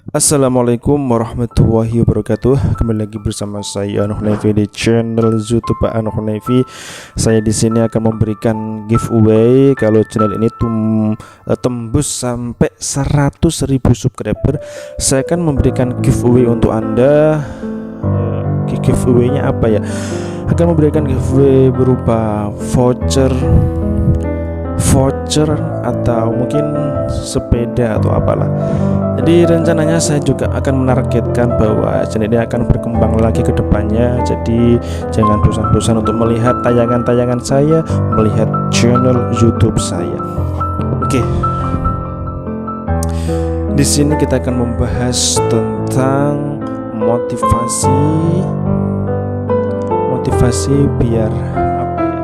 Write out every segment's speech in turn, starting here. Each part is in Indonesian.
Assalamualaikum warahmatullahi wabarakatuh. Kembali lagi bersama saya Anuh Nevi di channel YouTube Anuh Nevi. Saya di sini akan memberikan giveaway. Kalau channel ini tembus sampai 100.000 subscriber, saya akan memberikan giveaway untuk Anda. Giveaway-nya apa ya? Akan memberikan giveaway berupa voucher atau mungkin sepeda atau apalah. Jadi rencananya saya juga akan menargetkan bahwa channel ini akan berkembang lagi ke depannya. Jadi jangan bosan-bosan untuk melihat tayangan-tayangan saya, melihat channel YouTube saya. Oke. Di sini kita akan membahas tentang motivasi biar apa ya?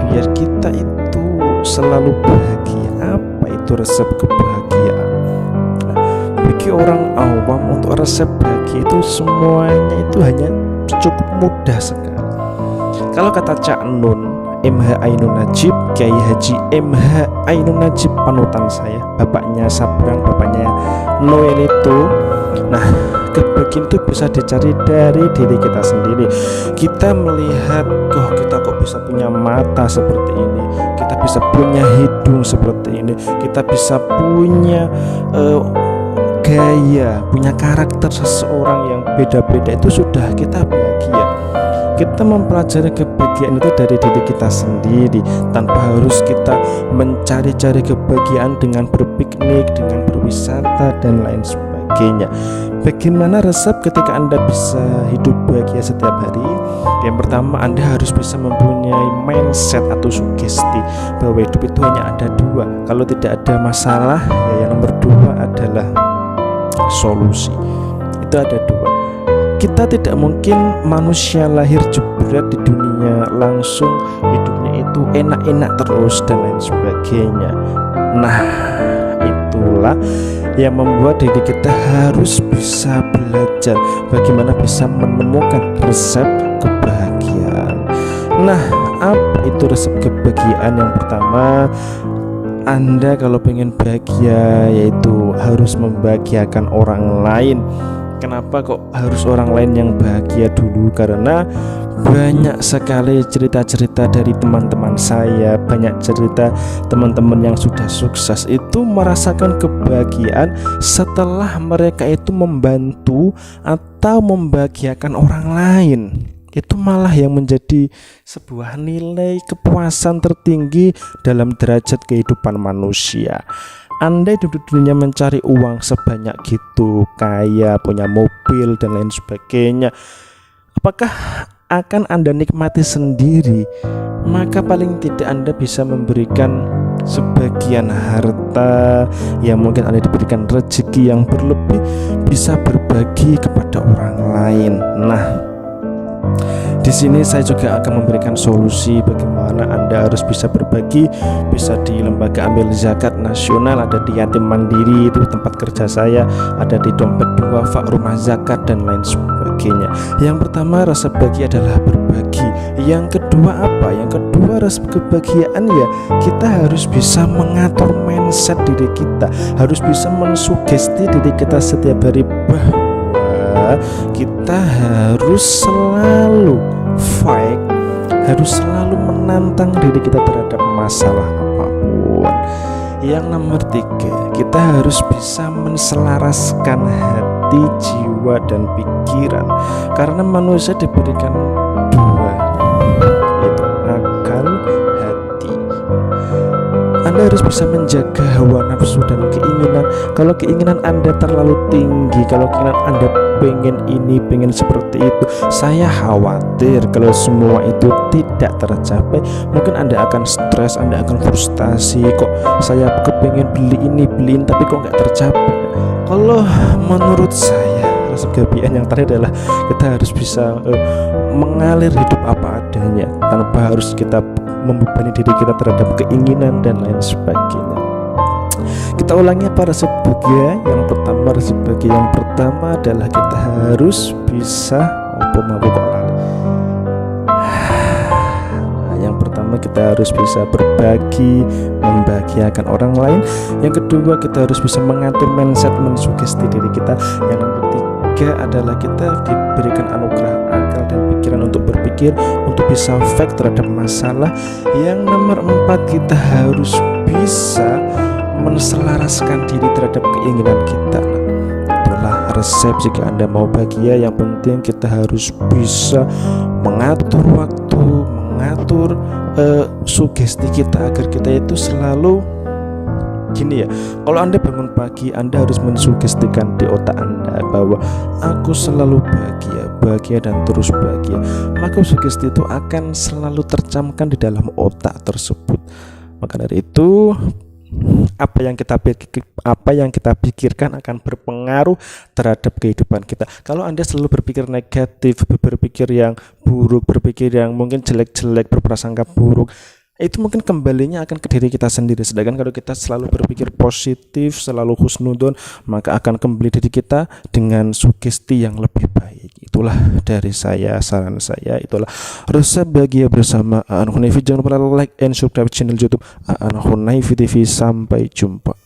Biar kita itu selalu bahagia. Apa itu resep kebahagiaan? Bagi orang awam, untuk resep bahagia itu semuanya itu hanya cukup mudah sekali. Kalau kata Cak Nun MH Ainun Najib, Kiai Haji MH Ainun Najib, panutan saya, bapaknya Sabrang, bapaknya Noel itu. Nah, kebahagiaan itu bisa dicari dari diri kita sendiri. Kita melihat, kita kok bisa punya mata seperti ini, kita bisa punya hidung seperti ini, kita bisa punya gaya, punya karakter seseorang yang beda-beda, itu sudah kita bahagia. Kita mempelajari kebahagiaan itu dari diri kita sendiri, tanpa harus kita mencari-cari kebahagiaan dengan berpiknik, dengan berwisata dan lain sebagainya. Bagaimana resep ketika Anda bisa hidup bahagia setiap hari? Yang pertama, Anda harus bisa mempunyai mindset atau sugesti bahwa hidup itu hanya ada dua. Kalau tidak ada masalah, ya yang nomor dua adalah solusi. Itu ada dua. Kita tidak mungkin manusia lahir jebret di dunia langsung hidupnya itu enak-enak terus dan lain sebagainya. Nah, itulah yang membuat diri kita harus bisa belajar bagaimana bisa menemukan resep kebahagiaan. Nah, apa itu resep kebahagiaan? Yang pertama, Anda kalau pengen bahagia yaitu harus membahagiakan orang lain. Kenapa kok harus orang lain yang bahagia dulu? Karena banyak sekali cerita-cerita dari teman-teman saya, banyak cerita teman-teman yang sudah sukses itu merasakan kebahagiaan setelah mereka itu membantu atau membahagiakan orang lain. Itu malah yang menjadi sebuah nilai kepuasan tertinggi dalam derajat kehidupan manusia. Anda hidup di dunia mencari uang sebanyak gitu, kaya, punya mobil dan lain sebagainya, apakah akan Anda nikmati sendiri? Maka paling tidak Anda bisa memberikan sebagian harta yang mungkin Anda diberikan rezeki yang berlebih, bisa berbagi kepada orang lain. Nah, di sini saya juga akan memberikan solusi bagaimana Anda harus bisa berbagi. Bisa di lembaga ambil zakat nasional, ada di yatim mandiri itu tempat kerja saya, ada di dompet duafa, rumah zakat dan lain sebagainya. Yang pertama, resep bagi adalah berbagi. Yang kedua apa? Yang kedua, resep kebahagiaan ya kita harus bisa mengatur mindset diri kita, harus bisa mensugesti diri kita setiap hari bahwa kita harus selalu fight, harus selalu menantang diri kita terhadap masalah apapun. Yang nomor tiga, kita harus bisa menselaraskan hati, jiwa, dan pikiran. Karena manusia diberikan dua, yaitu akal, hati. Anda harus bisa menjaga hawa nafsu dan keinginan. Kalau keinginan Anda terlalu tinggi, kalau keinginan Anda pengen ini, pengen seperti itu, saya khawatir kalau semua itu tidak tercapai, mungkin Anda akan stres, Anda akan frustasi. Kok saya kepengen beli ini, beliin tapi kok nggak tercapai. Kalau menurut saya, resep kebahagiaan yang terakhir adalah kita harus bisa mengalir hidup apa adanya tanpa harus kita membebani diri kita terhadap keinginan dan lain sebagainya. Kita ulangi apa resep bahagia. Yang pertama adalah kita harus bisa yang pertama kita harus bisa berbagi, membahagiakan orang lain. Yang kedua, kita harus bisa mengatur mindset, mensugesti diri kita. Yang ketiga adalah kita diberikan anugerah akal dan pikiran untuk berpikir, untuk bisa fact terhadap masalah. Yang nomor 4, kita harus bisa menselaraskan diri terhadap keinginan kita. Itulah resep jika Anda mau bahagia. Yang penting kita harus bisa mengatur waktu, mengatur sugesti kita agar kita itu selalu gini ya. Kalau Anda bangun pagi, Anda harus mensugestikan di otak Anda bahwa aku selalu bahagia dan terus bahagia. Maka sugesti itu akan selalu tercamkan di dalam otak tersebut. Maka dari itu, apa yang kita pikirkan akan berpengaruh terhadap kehidupan kita. Kalau Anda selalu berpikir negatif, berpikir yang buruk, berpikir yang mungkin jelek-jelek, berprasangka buruk, itu mungkin kembalinya akan ke diri kita sendiri. Sedangkan kalau kita selalu berpikir positif, selalu husnudon, maka akan kembali diri kita dengan sugesti yang lebih baik. Itulah dari saya, saran saya, itulah resep bahagia bersama Aan Hunayfi. Jangan lupa like and subscribe channel YouTube Aan Hunayfi TV. Sampai jumpa.